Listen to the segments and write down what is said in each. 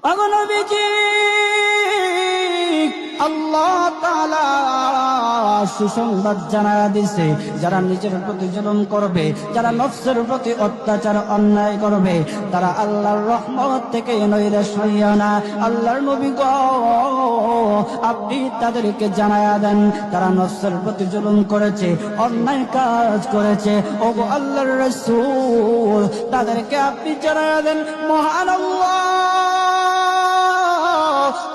ওগো নবীজি, আল্লাহ তাআলা সুসংবাদ জানায়া দিছে, যারা নিজের প্রতি জুলুম করবে, যারা নফসের প্রতি অত্যাচার অন্যায় করবে, তারা আল্লাহর রহমত থেকে নৈরাশ হইও না। আল্লাহর নবী গো, আপনি তাদেরকে জানায়া দেন, তারা নফসের প্রতি জুলুম করেছে, অন্যায় কাজ করেছে। ওগো আল্লাহর রাসূল, তাদেরকে আপনি জানায়া দেন, মহান আল্লাহ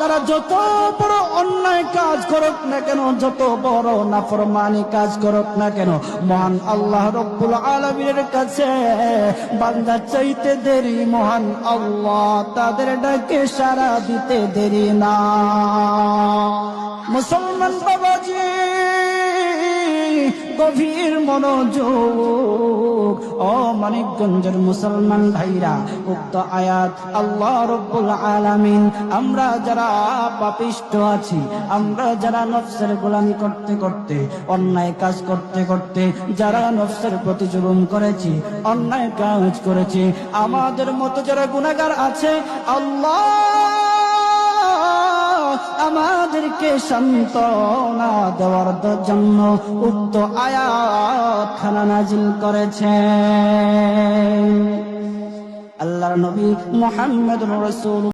তারা যত বড় অন্যায় কাজ করুক না কেন, যত বড় নাফরমানি কাজ করুক না কেন, মহান আল্লাহ রব্বুল আলামিনের কাছে বান্দা চাইতে দেরি, মহান আল্লাহ তাদের ডাকে সাড়া দিতে দেরি না। মুসলমান বাবাজি, গভীর মনোযোগ, ও মানিকগঞ্জের মুসলমান ভাইরা, উক্ত আয়াত আল্লাহ রব্বুল আলামিন আমরা যারা পাপিষ্ঠ আছি, আমরা যারা নফসের গোলামি করতে করতে, অন্যায় কাজ করতে করতে, যারা নফসের প্রতি জুলুম করেছি, অন্যায় কাজ করেছি, আমাদের মতো যারা গুনাহগার আছে, আল্লাহ আমাদেরকে সান্ত্বনা দেওয়ার জন্য উক্ত আয়াত খানা নাজিল করেছেন। আল্লাহর নবী মুহাম্মদুর রাসূল